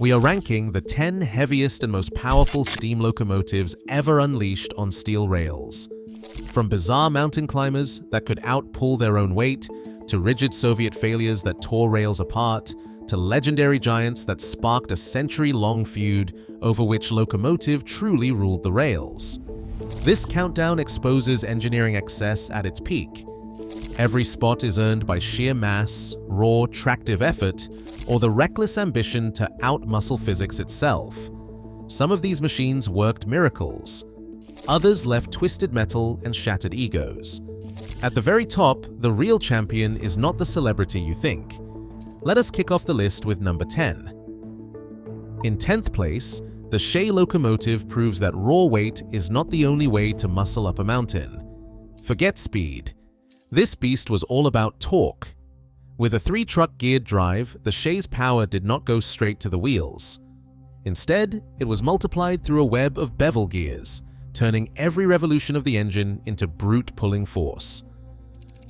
We are ranking the 10 heaviest and most powerful steam locomotives ever unleashed on steel rails. From bizarre mountain climbers that could outpull their own weight, to rigid Soviet failures that tore rails apart, to legendary giants that sparked a century-long feud over which locomotive truly ruled the rails. This countdown exposes engineering excess at its peak. Every spot is earned by sheer mass, raw, tractive effort, or the reckless ambition to outmuscle physics itself. Some of these machines worked miracles. Others left twisted metal and shattered egos. At the very top, the real champion is not the celebrity you think. Let us kick off the list with number 10. In 10th place, the Shay locomotive proves that raw weight is not the only way to muscle up a mountain. Forget speed. This beast was all about torque. With a 3-truck geared drive, the Shay's power did not go straight to the wheels. Instead, it was multiplied through a web of bevel gears, turning every revolution of the engine into brute pulling force.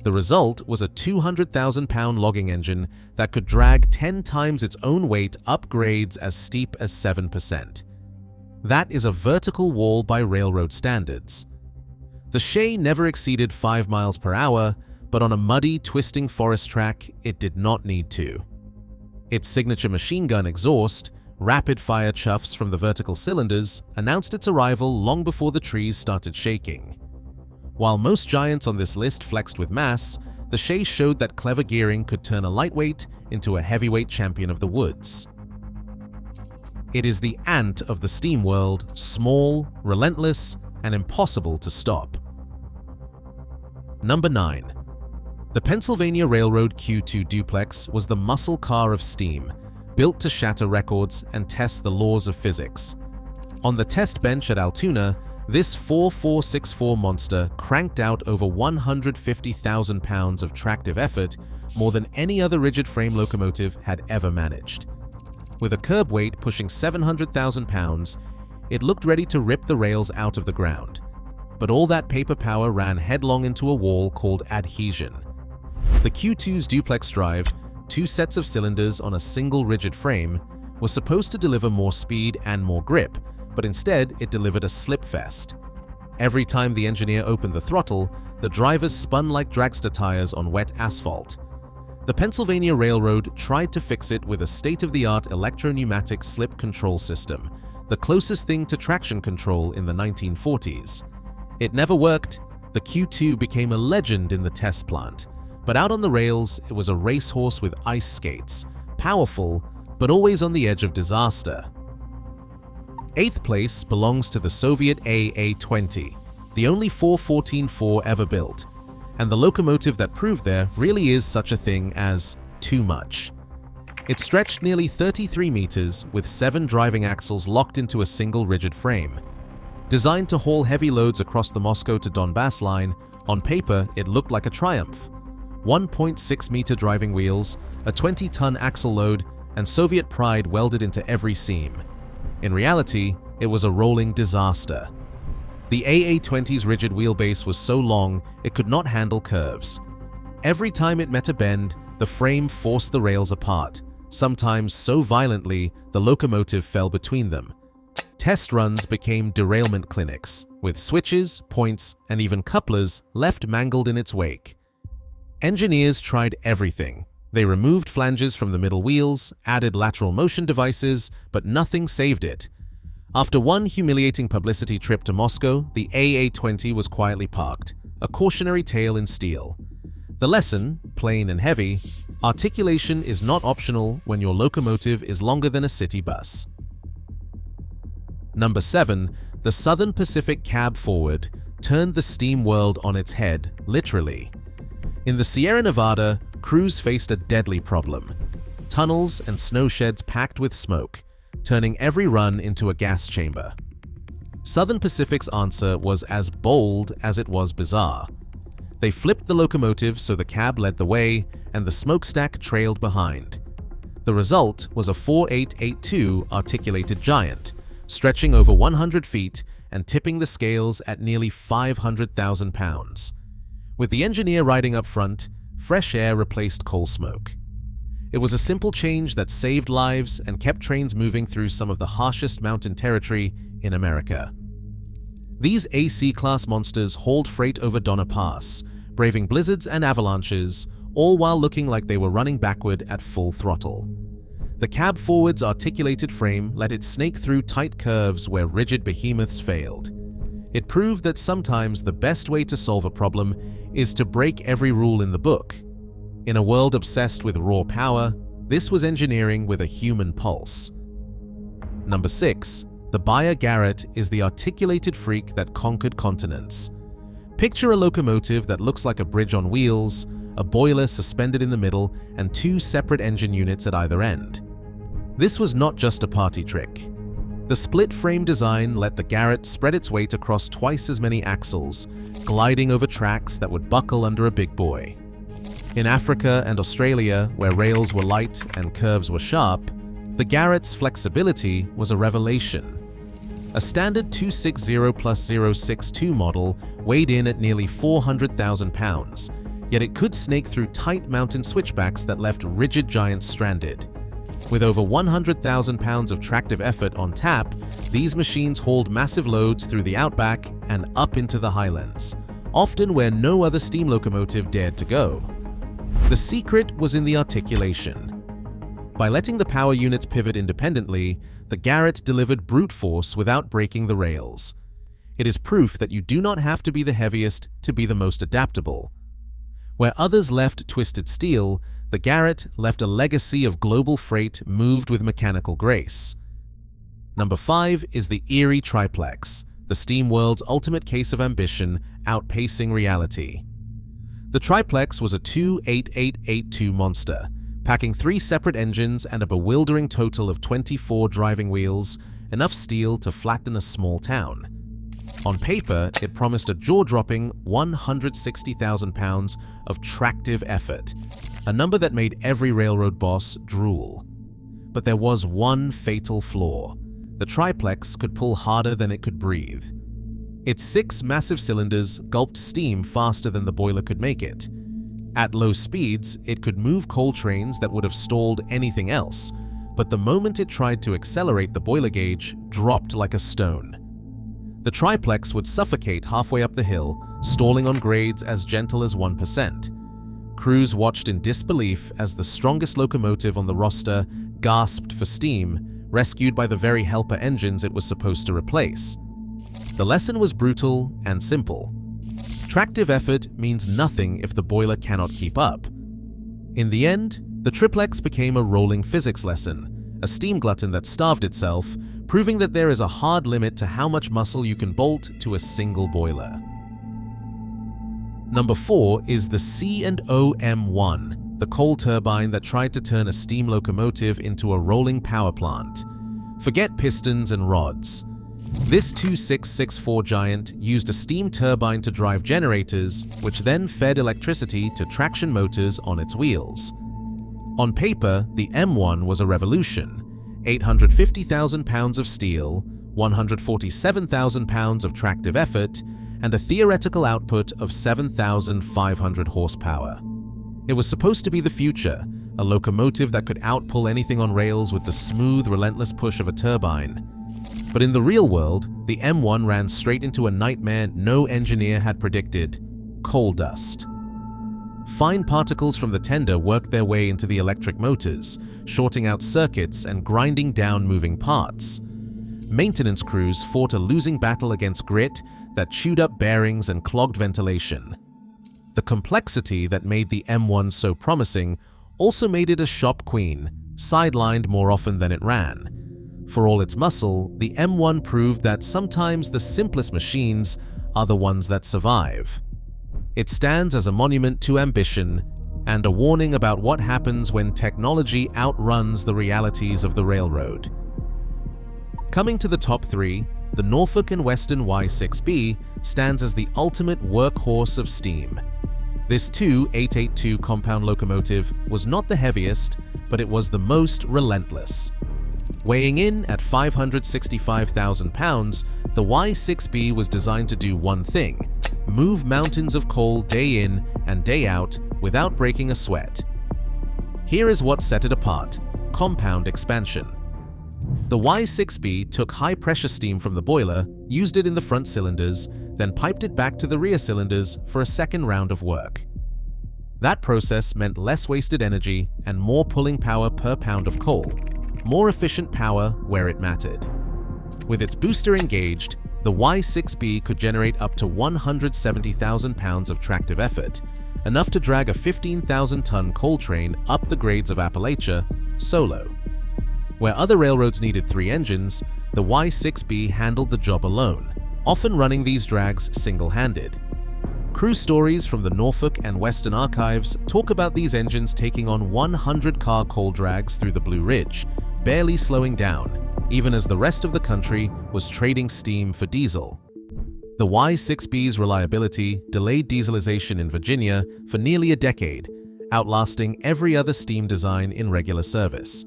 The result was a 200,000-pound logging engine that could drag 10 times its own weight up grades as steep as 7%. That is a vertical wall by railroad standards. The Shay never exceeded 5 miles per hour, but on a muddy, twisting forest track, it did not need to. Its signature machine gun exhaust, rapid-fire chuffs from the vertical cylinders, announced its arrival long before the trees started shaking. While most giants on this list flexed with mass, the Shay showed that clever gearing could turn a lightweight into a heavyweight champion of the woods. It is the ant of the steam world, small, relentless, and impossible to stop. Number 9. The Pennsylvania Railroad Q2 Duplex was the muscle car of steam, built to shatter records and test the laws of physics. On the test bench at Altoona, this 4464 monster cranked out over 150,000 pounds of tractive effort, more than any other rigid frame locomotive had ever managed. With a curb weight pushing 700,000 pounds, it looked ready to rip the rails out of the ground. But all that paper power ran headlong into a wall called adhesion. The Q2's duplex drive, 2 sets of cylinders on a single rigid frame, was supposed to deliver more speed and more grip, but instead it delivered a slipfest. Every time the engineer opened the throttle, the drivers spun like dragster tires on wet asphalt. The Pennsylvania Railroad tried to fix it with a state-of-the-art electro-pneumatic slip control system, the closest thing to traction control in the 1940s. It never worked. The Q2 became a legend in the test plant, but out on the rails, it was a racehorse with ice skates, powerful, but always on the edge of disaster. 8th place belongs to the Soviet AA-20, the only 414-4 ever built, and the locomotive that proved there really is such a thing as too much. It stretched nearly 33 meters with 7 driving axles locked into a single rigid frame. Designed to haul heavy loads across the Moscow to Donbass line, on paper it looked like a triumph. 1.6-meter driving wheels, a 20-ton axle load, and Soviet pride welded into every seam. In reality, it was a rolling disaster. The AA-20's rigid wheelbase was so long it could not handle curves. Every time it met a bend, the frame forced the rails apart, sometimes so violently the locomotive fell between them. Test runs became derailment clinics, with switches, points, and even couplers left mangled in its wake. Engineers tried everything. They removed flanges from the middle wheels, added lateral motion devices, but nothing saved it. After one humiliating publicity trip to Moscow, the AA-20 was quietly parked, a cautionary tale in steel. The lesson, plain and heavy: articulation is not optional when your locomotive is longer than a city bus. Number 7. The Southern Pacific Cab Forward turned the steam world on its head, literally. In the Sierra Nevada, crews faced a deadly problem: tunnels and snow sheds packed with smoke, turning every run into a gas chamber. Southern Pacific's answer was as bold as it was bizarre. They flipped the locomotive so the cab led the way and the smokestack trailed behind. The result was a 4882 articulated giant, stretching over 100 feet and tipping the scales at nearly 500,000 pounds. With the engineer riding up front, fresh air replaced coal smoke. It was a simple change that saved lives and kept trains moving through some of the harshest mountain territory in America. These AC-class monsters hauled freight over Donner Pass, braving blizzards and avalanches, all while looking like they were running backward at full throttle. The cab forward's articulated frame let it snake through tight curves where rigid behemoths failed. It proved that sometimes the best way to solve a problem is to break every rule in the book. In a world obsessed with raw power, this was engineering with a human pulse. Number 6. The Beyer-Garratt is the articulated freak that conquered continents. Picture a locomotive that looks like a bridge on wheels, a boiler suspended in the middle, and 2 separate engine units at either end. This was not just a party trick. The split-frame design let the Garratt spread its weight across twice as many axles, gliding over tracks that would buckle under a big boy. In Africa and Australia, where rails were light and curves were sharp, the Garratt's flexibility was a revelation. A standard 260+062 model weighed in at nearly 400,000 pounds, yet it could snake through tight mountain switchbacks that left rigid giants stranded. With over 100,000 pounds of tractive effort on tap, these machines hauled massive loads through the outback and up into the highlands, often where no other steam locomotive dared to go. The secret was in the articulation. By letting the power units pivot independently, the Garratt delivered brute force without breaking the rails. It is proof that you do not have to be the heaviest to be the most adaptable. Where others left twisted steel, the Garratt left a legacy of global freight moved with mechanical grace. Number 5 is the Erie Triplex, the steam world's ultimate case of ambition outpacing reality. The Triplex was a 28882 monster, packing 3 separate engines and a bewildering total of 24 driving wheels, enough steel to flatten a small town. On paper, it promised a jaw-dropping 160,000 pounds of tractive effort, a number that made every railroad boss drool. But there was one fatal flaw. The Triplex could pull harder than it could breathe. Its 6 massive cylinders gulped steam faster than the boiler could make it. At low speeds, it could move coal trains that would have stalled anything else, but the moment it tried to accelerate, the boiler gauge dropped like a stone. The Triplex would suffocate halfway up the hill, stalling on grades as gentle as 1%. Crews watched in disbelief as the strongest locomotive on the roster gasped for steam, rescued by the very helper engines it was supposed to replace. The lesson was brutal and simple. Tractive effort means nothing if the boiler cannot keep up. In the end, the Triplex became a rolling physics lesson, a steam glutton that starved itself, proving that there is a hard limit to how much muscle you can bolt to a single boiler. Number 4 is the C&O M1, the coal turbine that tried to turn a steam locomotive into a rolling power plant. Forget pistons and rods. This 2664 giant used a steam turbine to drive generators, which then fed electricity to traction motors on its wheels. On paper, the M1 was a revolution. 850,000 pounds of steel, 147,000 pounds of tractive effort, and a theoretical output of 7,500 horsepower. It was supposed to be the future, a locomotive that could outpull anything on rails with the smooth, relentless push of a turbine. But in the real world, the M1 ran straight into a nightmare no engineer had predicted: coal dust. Fine particles from the tender worked their way into the electric motors, shorting out circuits and grinding down moving parts. Maintenance crews fought a losing battle against grit that chewed up bearings and clogged ventilation. The complexity that made the M1 so promising also made it a shop queen, sidelined more often than it ran. For all its muscle, the M1 proved that sometimes the simplest machines are the ones that survive. It stands as a monument to ambition and a warning about what happens when technology outruns the realities of the railroad. Coming to the top 3, the Norfolk and Western Y6B stands as the ultimate workhorse of steam. This 2882 compound locomotive was not the heaviest, but it was the most relentless. Weighing in at 565,000 pounds, the Y6B was designed to do one thing: move mountains of coal day in and day out without breaking a sweat. Here is what set it apart: compound expansion. The Y6B took high-pressure steam from the boiler, used it in the front cylinders, then piped it back to the rear cylinders for a second round of work. That process meant less wasted energy and more pulling power per pound of coal, more efficient power where it mattered. With its booster engaged, the Y6B could generate up to 170,000 pounds of tractive effort, enough to drag a 15,000-ton coal train up the grades of Appalachia solo. Where other railroads needed 3 engines, the Y6B handled the job alone, often running these drags single-handed. Crew stories from the Norfolk and Western archives talk about these engines taking on 100-car coal drags through the Blue Ridge, barely slowing down, even as the rest of the country was trading steam for diesel. The Y6B's reliability delayed dieselization in Virginia for nearly a decade, outlasting every other steam design in regular service.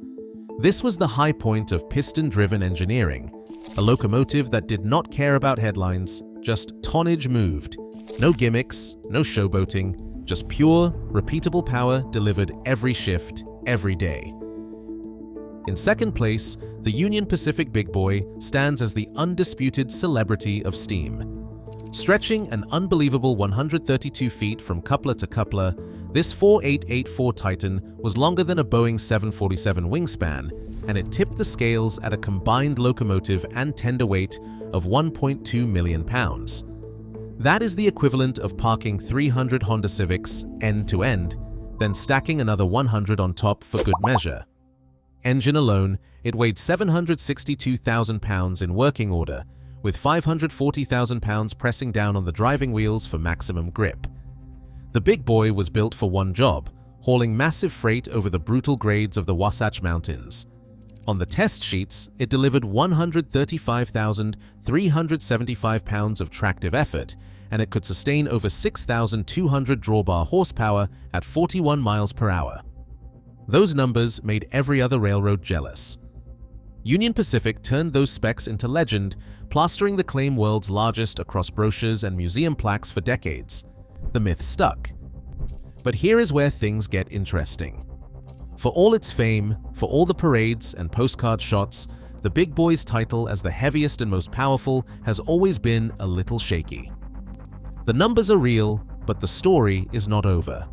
This was the high point of piston-driven engineering, a locomotive that did not care about headlines, just tonnage moved. No gimmicks, no showboating, just pure, repeatable power delivered every shift, every day. In second place, the Union Pacific Big Boy stands as the undisputed celebrity of steam. Stretching an unbelievable 132 feet from coupler to coupler, this 4884 Titan was longer than a Boeing 747 wingspan, and it tipped the scales at a combined locomotive and tender weight of 1.2 million pounds. That is the equivalent of parking 300 Honda Civics end to end, then stacking another 100 on top for good measure. Engine alone, it weighed 762,000 pounds in working order, with 540,000 pounds pressing down on the driving wheels for maximum grip. The Big Boy was built for one job: hauling massive freight over the brutal grades of the Wasatch Mountains. On the test sheets, it delivered 135,375 pounds of tractive effort, and it could sustain over 6,200 drawbar horsepower at 41 miles per hour. Those numbers made every other railroad jealous. Union Pacific turned those specs into legend, plastering the claim world's largest across brochures and museum plaques for decades. The myth stuck. But here is where things get interesting. For all its fame, for all the parades and postcard shots, the Big Boy's title as the heaviest and most powerful has always been a little shaky. The numbers are real, but the story is not over.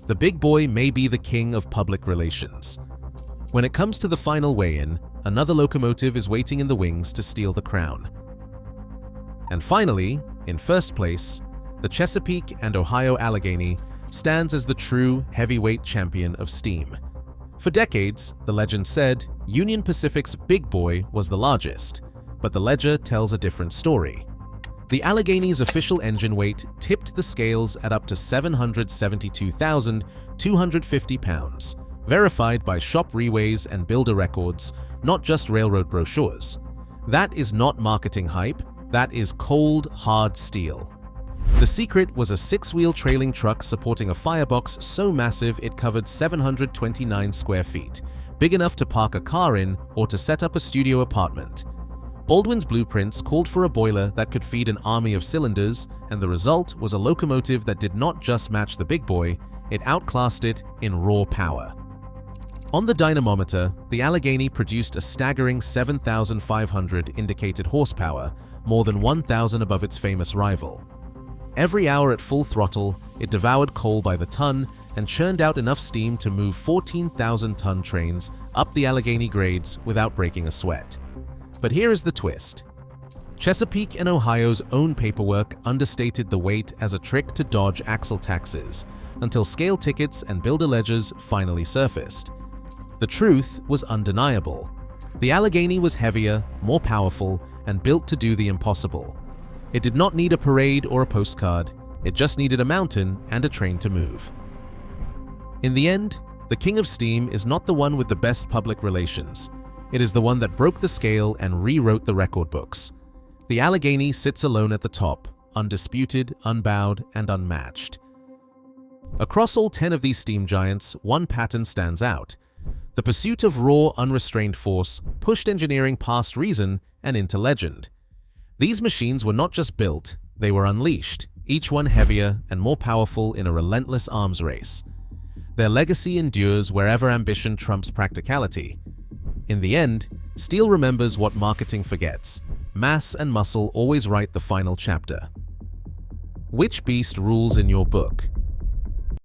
The Big Boy may be the king of public relations. When it comes to the final weigh-in, another locomotive is waiting in the wings to steal the crown. And finally, in first place, the Chesapeake and Ohio Allegheny stands as the true heavyweight champion of steam. For decades, the legend said, Union Pacific's Big Boy was the largest, but the ledger tells a different story. The Allegheny's official engine weight tipped the scales at up to 772,250 pounds, verified by shop reweighs and builder records, not just railroad brochures. That is not marketing hype, that is cold, hard steel. The secret was a 6-wheel trailing truck supporting a firebox so massive it covered 729 square feet, big enough to park a car in or to set up a studio apartment. Baldwin's blueprints called for a boiler that could feed an army of cylinders, and the result was a locomotive that did not just match the Big Boy, it outclassed it in raw power. On the dynamometer, the Allegheny produced a staggering 7,500 indicated horsepower, more than 1,000 above its famous rival. Every hour at full throttle, it devoured coal by the ton and churned out enough steam to move 14,000-ton trains up the Allegheny grades without breaking a sweat. But here is the twist. Chesapeake and Ohio's own paperwork understated the weight as a trick to dodge axle taxes, until scale tickets and builder ledgers finally surfaced. The truth was undeniable. The Allegheny was heavier, more powerful, and built to do the impossible. It did not need a parade or a postcard, it just needed a mountain and a train to move. In the end, the king of steam is not the one with the best public relations. It is the one that broke the scale and rewrote the record books. The Allegheny sits alone at the top, undisputed, unbowed, and unmatched. Across all 10 of these steam giants, one pattern stands out. The pursuit of raw, unrestrained force pushed engineering past reason and into legend. These machines were not just built, they were unleashed, each one heavier and more powerful in a relentless arms race. Their legacy endures wherever ambition trumps practicality. In the end, steel remembers what marketing forgets: mass and muscle always write the final chapter. Which beast rules in your book?